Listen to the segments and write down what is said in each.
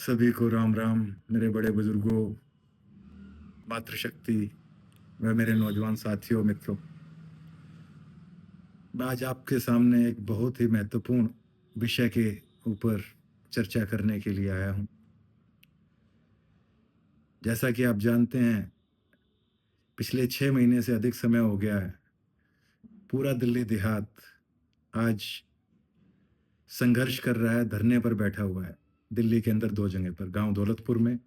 सभी को राम राम। मेरे बड़े बुजुर्गों, मातृशक्ति व मेरे नौजवान साथियों, मित्रों, मैं आज आपके सामने एक बहुत ही महत्वपूर्ण विषय के ऊपर चर्चा करने के लिए आया हूं। जैसा कि आप जानते हैं, पिछले 6 महीने से अधिक समय हो गया है, पूरा दिल्ली देहात आज संघर्ष कर रहा है, धरने पर बैठा हुआ है। दिल्ली के अंदर दो जगह पर, गांव दौलतपुर में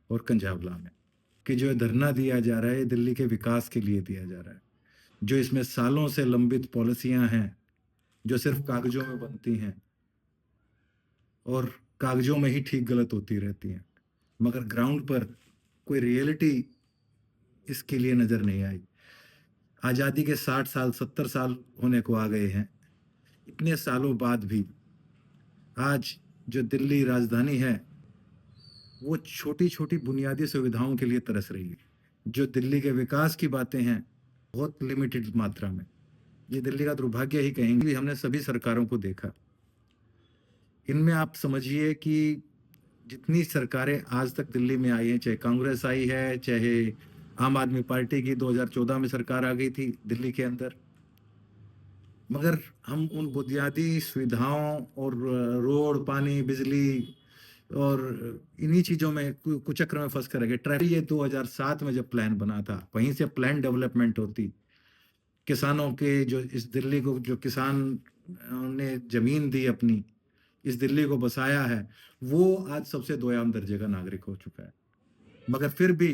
और कंझावला में, कि जो धरना दिया जा रहा है ये दिल्ली के विकास के लिए दिया जा रहा है। जो इसमें सालों से लंबित पॉलिसियां हैं, जो सिर्फ कागजों में बनती हैं और कागजों में ही ठीक गलत होती रहती हैं, मगर ग्राउंड पर कोई रियलिटी इसके लिए नजर नहीं आई। आज़ादी के 60 साल 70 साल होने को आ गए हैं। इतने सालों बाद भी आज जो दिल्ली राजधानी है वो छोटी छोटी बुनियादी सुविधाओं के लिए तरस रही है। जो दिल्ली के विकास की बातें हैं, बहुत लिमिटेड मात्रा में। ये दिल्ली का दुर्भाग्य ही कहेंगे। हमने सभी सरकारों को देखा, इनमें आप समझिए कि जितनी सरकारें आज तक दिल्ली में आई हैं, चाहे कांग्रेस आई है, चाहे आम आदमी पार्टी की 2014 में सरकार आ गई थी दिल्ली के अंदर, मगर हम उन बुनियादी सुविधाओं और रोड, पानी, बिजली और इन्हीं चीज़ों में कुचक्र में फंस कर रह गए। ट्रैफिक ये 2007 में जब प्लान बना था, वहीं से प्लान डेवलपमेंट होती, किसानों के जो इस दिल्ली को, जो किसान ने जमीन दी अपनी, इस दिल्ली को बसाया है, वो आज सबसे दोयाम दर्जे का नागरिक हो चुका है। मगर फिर भी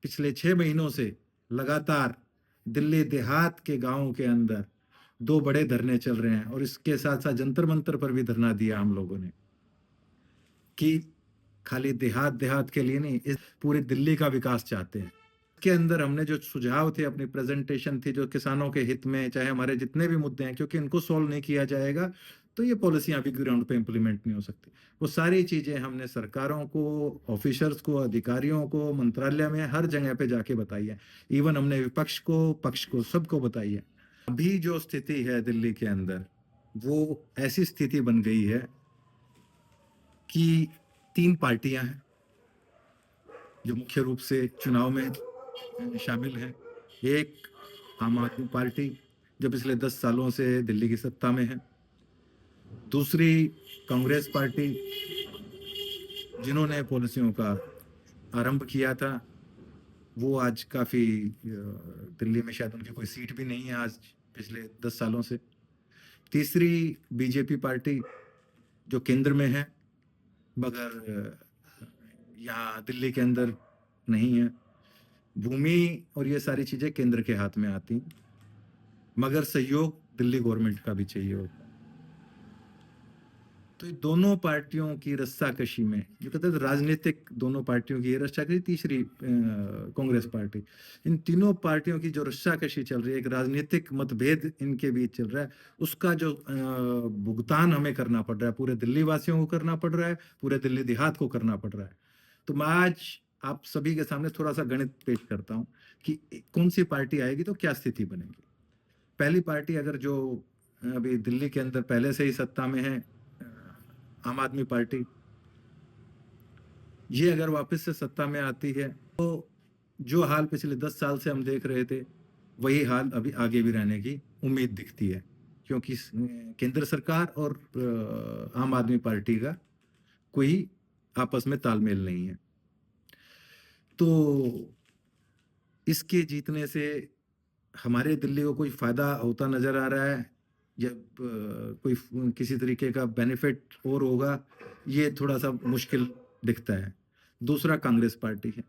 पिछले 6 महीनों से लगातार दिल्ली देहात के गांवों के अंदर दो बड़े धरने चल रहे हैं, और इसके साथ साथ जंतर मंतर पर भी धरना दिया हम लोगों ने, कि खाली देहात देहात के लिए नहीं, इस पूरी दिल्ली का विकास चाहते हैं। के अंदर हमने जो सुझाव थे, अपनी प्रेजेंटेशन थी, जो किसानों के हित में, चाहे हमारे जितने भी मुद्दे हैं, क्योंकि इनको सॉल्व नहीं किया जाएगा तो ये पॉलिसियां भी ग्राउंड पे इंप्लीमेंट नहीं हो सकती। वो सारी चीजें हमने सरकारों को, ऑफिसर्स को, अधिकारियों को, मंत्रालय में हर जगह पे जाके बताई है। इवन हमने विपक्ष को, पक्ष को, सबको बताई है। अभी जो स्थिति है दिल्ली के अंदर, वो ऐसी स्थिति बन गई है कि 3 पार्टियां हैं जो मुख्य रूप से चुनाव में शामिल हैं। एक आम आदमी पार्टी, जो पिछले 10 सालों से दिल्ली की सत्ता में है। दूसरी कांग्रेस पार्टी, जिन्होंने पॉलिसियों का आरंभ किया था, वो आज काफी दिल्ली में शायद उनकी कोई सीट भी नहीं है आज, पिछले 10 सालों से। तीसरी बीजेपी पार्टी, जो केंद्र में है, मगर यहाँ दिल्ली के अंदर नहीं है। भूमि और ये सारी चीजें केंद्र के हाथ में आती हैं, मगर सहयोग दिल्ली गवर्नमेंट का भी चाहिए होता है। तो ये दोनों पार्टियों की रस्साकशी में, जो कहते हैं राजनीतिक, दोनों पार्टियों की ये रस्साकशी, तीसरी कांग्रेस पार्टी, इन तीनों पार्टियों की जो रस्साकशी चल रही है, एक राजनीतिक मतभेद इनके बीच चल रहा है, उसका जो भुगतान हमें करना पड़ रहा है, पूरे दिल्ली वासियों को करना पड़ रहा है, पूरे दिल्ली देहात को करना पड़ रहा है। तो मैं आज आप सभी के सामने थोड़ा सा गणित पेश करता हूं कि कौन सी पार्टी आएगी तो क्या स्थिति बनेगी। पहली पार्टी, अगर जो अभी दिल्ली के अंदर पहले से ही सत्ता में है, आम आदमी पार्टी, ये अगर वापस से सत्ता में आती है तो जो हाल पिछले 10 साल से हम देख रहे थे, वही हाल अभी आगे भी रहने की उम्मीद दिखती है, क्योंकि केंद्र सरकार और आम आदमी पार्टी का कोई आपस में तालमेल नहीं है। तो इसके जीतने से हमारे दिल्ली को कोई फायदा होता नजर आ रहा है, या कोई किसी तरीके का बेनिफिट और होगा, ये थोड़ा सा मुश्किल दिखता है। दूसरा कांग्रेस पार्टी है।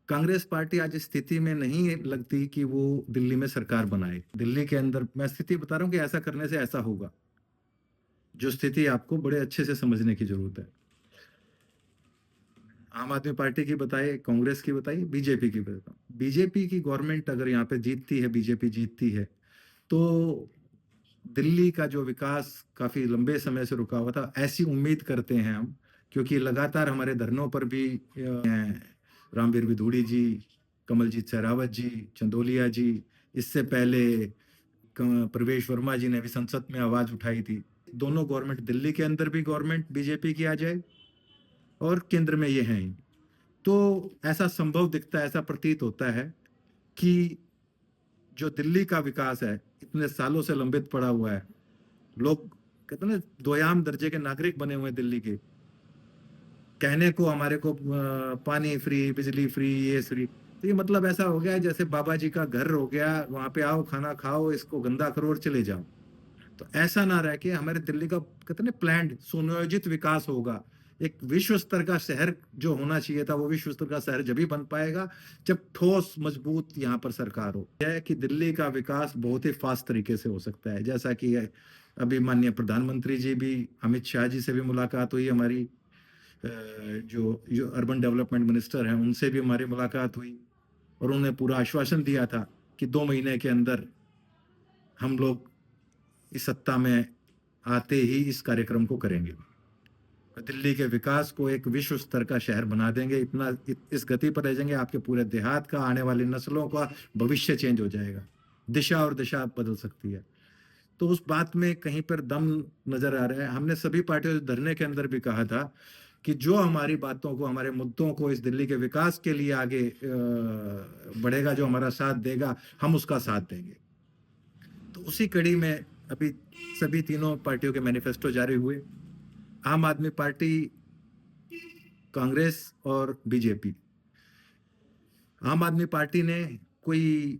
कांग्रेस पार्टी आज स्थिति में नहीं लगती कि वो दिल्ली में सरकार बनाए। दिल्ली के अंदर मैं स्थिति बता रहा हूँ कि ऐसा करने से ऐसा होगा, जो स्थिति आपको बड़े अच्छे से समझने की जरूरत है। आम आदमी पार्टी की बताइए, कांग्रेस की बताइए, बीजेपी की बताओ। बीजेपी की गवर्नमेंट अगर यहाँ पे जीतती है, बीजेपी जीतती है, तो दिल्ली का जो विकास काफी लंबे समय से रुका हुआ था, ऐसी उम्मीद करते हैं हम, क्योंकि लगातार हमारे धरनों पर भी रामवीर विधूड़ी जी, कमलजीत सहरावत जी, चंदोलिया जी, इससे पहले प्रवेश वर्मा जी ने भी संसद में आवाज उठाई थी। दोनों गवर्नमेंट, दिल्ली के अंदर भी गवर्नमेंट बीजेपी की आ जाए, और केंद्र में ये हैं ही। तो ऐसा संभव दिखता है, ऐसा प्रतीत होता है कि जो दिल्ली का विकास है, इतने सालों से लंबित पड़ा हुआ है। लोग कहते हैं ना, दोयाम दर्जे के नागरिक बने हुए हैं दिल्ली के। कहने को हमारे को पानी फ्री, बिजली फ्री, ये फ्री। तो ये मतलब ऐसा हो गया है जैसे बाबा जी का घर हो गया, वहां पे आओ, खाना खाओ, इसको गंदा करो और चले जाओ। तो ऐसा ना रह के हमारे दिल्ली का कहते हैं ना प्लान्ड सुनियोजित विकास होगा। एक विश्व स्तर का शहर जो होना चाहिए था, वो विश्व स्तर का शहर जब ही बन पाएगा जब ठोस मजबूत यहाँ पर सरकार हो। यह है कि दिल्ली का विकास बहुत ही फास्ट तरीके से हो सकता है, जैसा कि अभी माननीय प्रधानमंत्री जी भी, अमित शाह जी से भी मुलाकात हुई हमारी, जो जो अर्बन डेवलपमेंट मिनिस्टर हैं उनसे भी हमारी मुलाकात हुई, और उन्होंने पूरा आश्वासन दिया था कि 2 महीने के अंदर हम लोग इस सत्ता में आते ही इस कार्यक्रम को करेंगे। दिल्ली के विकास को एक विश्व स्तर का शहर बना देंगे। इस गति पर रह जाएंगे, आपके पूरे देहात का, आने वाली नस्लों का भविष्य चेंज हो जाएगा, दिशा और दिशा बदल सकती है। तो उस बात में कहीं पर दम नजर आ रहा है। हमने सभी पार्टियों से धरने के अंदर भी कहा था कि जो हमारी बातों को, हमारे मुद्दों को इस दिल्ली के विकास के लिए आगे बढ़ेगा, जो हमारा साथ देगा, हम उसका साथ देंगे। तो उसी कड़ी में अभी सभी तीनों पार्टियों के मैनिफेस्टो जारी हुए। आम आदमी पार्टी, कांग्रेस और बीजेपी। आम आदमी पार्टी ने कोई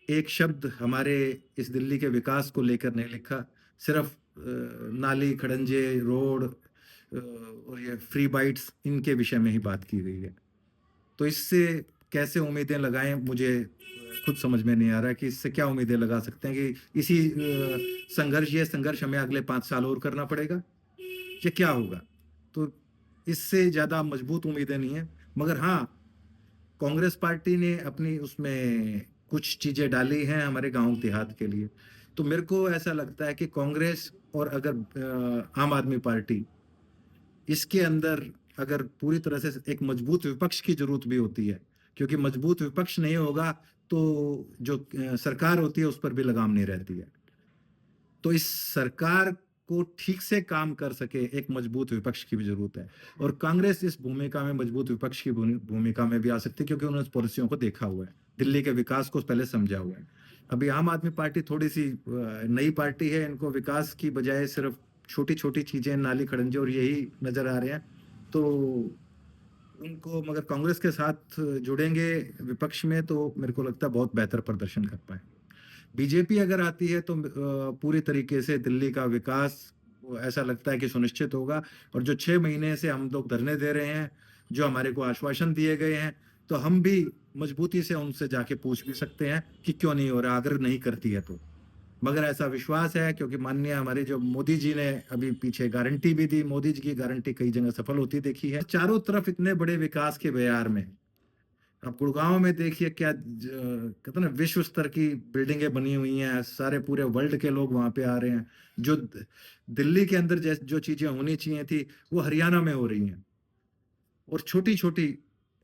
एक शब्द हमारे इस दिल्ली के विकास को लेकर नहीं लिखा। सिर्फ नाली, खड़ंजे, रोड और ये फ्री बाइट्स, इनके विषय में ही बात की गई है। तो इससे कैसे उम्मीदें लगाएं, मुझे खुद समझ में नहीं आ रहा कि इससे क्या उम्मीदें लगा सकते हैं कि इसी ये संघर्ष हमें अगले 5 साल और करना पड़ेगा, ये क्या होगा। तो इससे ज्यादा मजबूत उम्मीदें नहीं है। मगर हाँ, कांग्रेस पार्टी ने अपनी उसमें कुछ चीजें डाली हैं हमारे गांव देहात के लिए। तो मेरे को ऐसा लगता है कि कांग्रेस और अगर आम आदमी पार्टी, इसके अंदर अगर पूरी तरह से एक मजबूत विपक्ष की जरूरत भी होती है, क्योंकि मजबूत विपक्ष नहीं होगा तो जो सरकार होती है उस पर भी लगाम नहीं रहती है। तो इस सरकार को ठीक से काम कर सके एक मजबूत विपक्ष की भी जरूरत है। और कांग्रेस इस भूमिका में, मजबूत विपक्ष की भूमिका में भी आ सकती है, क्योंकि उन्होंने पॉलिसियों को देखा हुआ है, दिल्ली के विकास को पहले समझा हुआ है। अभी आम आदमी पार्टी थोड़ी सी नई पार्टी है, इनको विकास की बजाय सिर्फ छोटी छोटी चीजें, नाली, खड़ंजे और यही नजर आ रहे हैं। तो उनको, मगर कांग्रेस के साथ जुड़ेंगे विपक्ष में तो मेरे को लगता है बहुत बेहतर प्रदर्शन कर पाए। बीजेपी अगर आती है तो पूरी तरीके से दिल्ली का विकास ऐसा लगता है कि सुनिश्चित होगा। और जो 6 महीने से हम लोग धरने दे रहे हैं, जो हमारे को आश्वासन दिए गए हैं, तो हम भी मजबूती से उनसे जाके पूछ भी सकते हैं कि क्यों नहीं हो रहा, अगर नहीं करती है तो। मगर ऐसा विश्वास है, क्योंकि माननीय हमारे जो मोदी जी ने अभी पीछे गारंटी भी दी, मोदी जी की गारंटी कई जगह सफल होती देखी है चारों तरफ इतने बड़े विकास के बयार में। अब गुड़गांव में देखिए क्या कहते हैं ना, विश्व स्तर की बिल्डिंगें बनी हुई हैं, सारे पूरे वर्ल्ड के लोग वहां पे आ रहे हैं। जो दिल्ली के अंदर जो चीजें होनी चाहिए थी वो हरियाणा में हो रही हैं। और छोटी छोटी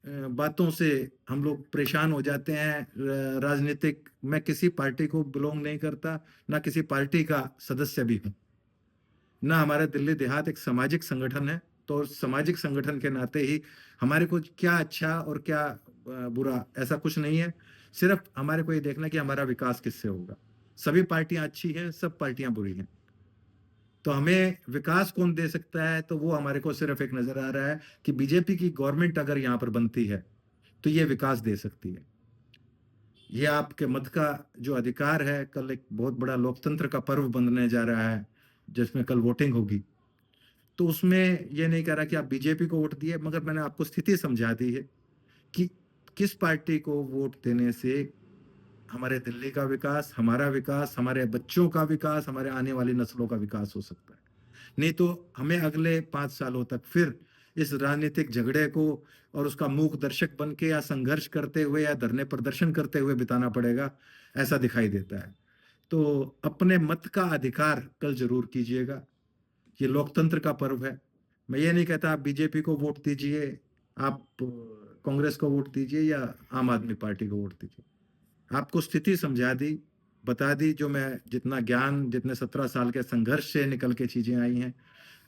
बातों से हम लोग परेशान हो जाते हैं। राजनीतिक, मैं किसी पार्टी को बिलोंग नहीं करता, ना किसी पार्टी का सदस्य भी हूँ, ना हमारा दिल्ली देहात एक सामाजिक संगठन है। तो सामाजिक संगठन के नाते ही हमारे को क्या अच्छा और क्या बुरा, ऐसा कुछ नहीं है। सिर्फ हमारे को ये देखना कि हमारा विकास किससे होगा। सभी पार्टियां अच्छी हैं, सब पार्टियां बुरी हैं। तो हमें विकास कौन दे सकता है, तो वो हमारे को सिर्फ एक नजर आ रहा है कि बीजेपी की गवर्नमेंट अगर यहाँ पर बनती है तो ये विकास दे सकती है। ये आपके मत का जो अधिकार है, कल एक बहुत बड़ा लोकतंत्र का पर्व बनने जा रहा है जिसमें कल वोटिंग होगी। तो उसमें ये नहीं कह रहा कि आप बीजेपी को वोट दिए, मगर मैंने आपको स्थिति समझा दी है कि किस पार्टी को वोट देने से हमारे दिल्ली का विकास, हमारा विकास, हमारे बच्चों का विकास, हमारे आने वाली नस्लों का विकास हो सकता है। नहीं तो हमें अगले 5 सालों तक फिर इस राजनीतिक झगड़े को और उसका मूक दर्शक बन के या संघर्ष करते हुए या धरने प्रदर्शन करते हुए बिताना पड़ेगा, ऐसा दिखाई देता है। तो अपने मत का अधिकार कल जरूर कीजिएगा, ये लोकतंत्र का पर्व है। मैं ये नहीं कहता आप बीजेपी को वोट दीजिए, आप कांग्रेस को वोट दीजिए या आम आदमी पार्टी को वोट दीजिए। आपको स्थिति समझा दी, बता दी, जो मैं जितना ज्ञान, जितने 17 साल के संघर्ष से निकल के चीजें आई हैं,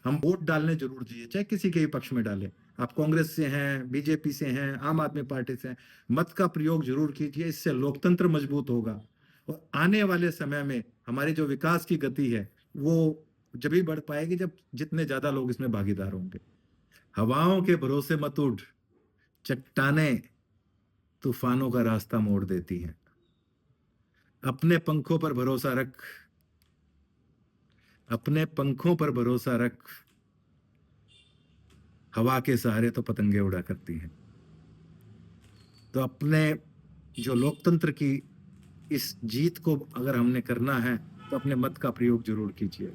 हम वोट डालने जरूर चाहिए, चाहे किसी के भी पक्ष में डालें। आप कांग्रेस से हैं, बीजेपी से हैं, आम आदमी पार्टी से हैं, मत का प्रयोग जरूर कीजिए। इससे लोकतंत्र मजबूत होगा और आने वाले समय में हमारी जो विकास की गति है वो जब ही बढ़ पाएगी जब जितने ज्यादा लोग इसमें भागीदार होंगे। हवाओं के भरोसे मत उड़, चट्टानें तूफानों का रास्ता मोड़ देती हैं। अपने पंखों पर भरोसा रख, अपने पंखों पर भरोसा रख, हवा के सहारे तो पतंगे उड़ा करती हैं। तो अपने जो लोकतंत्र की इस जीत को अगर हमने करना है तो अपने मत का प्रयोग जरूर कीजिए।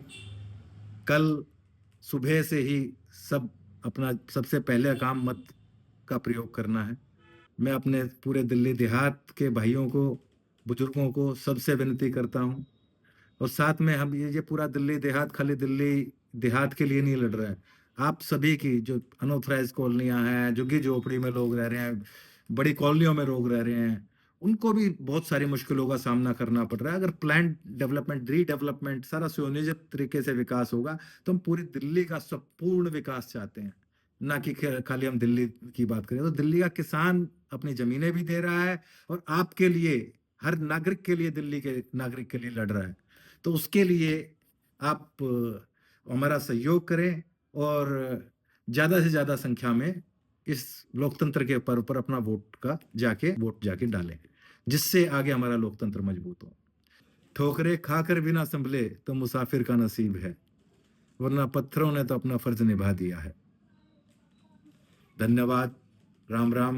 कल सुबह से ही सब अपना सबसे पहले काम मत का प्रयोग करना है। मैं अपने पूरे दिल्ली देहात के भाइयों को, बुजुर्गों को सबसे विनती करता हूं। और साथ में हम ये पूरा दिल्ली देहात खाली दिल्ली देहात के लिए नहीं लड़ रहा है। आप सभी की जो अनऑथराइज कॉलोनियां हैं, झुग्गी झोपड़ी में लोग रह रहे हैं, बड़ी कॉलोनियों में लोग रह रहे हैं, उनको भी बहुत सारी मुश्किलों का सामना करना पड़ रहा है। अगर प्लान डेवलपमेंट, रीडेवलपमेंट, सारा सुनियोजित तरीके से विकास होगा तो हम पूरी दिल्ली का संपूर्ण विकास चाहते हैं, ना कि खाली हम दिल्ली की बात करें। तो दिल्ली का किसान अपनी जमीनें भी दे रहा है और आपके लिए, हर नागरिक के लिए, दिल्ली के नागरिक के लिए लड़ रहा है। तो उसके लिए आप हमारा सहयोग करें और ज्यादा से ज्यादा संख्या में इस लोकतंत्र के पर्व पर अपना वोट जाके डालें, जिससे आगे हमारा लोकतंत्र मजबूत हो। ठोकरे खाकर भी ना संभले तो मुसाफिर का नसीब है, वरना पत्थरों ने तो अपना फर्ज निभा दिया है। धन्यवाद। राम राम।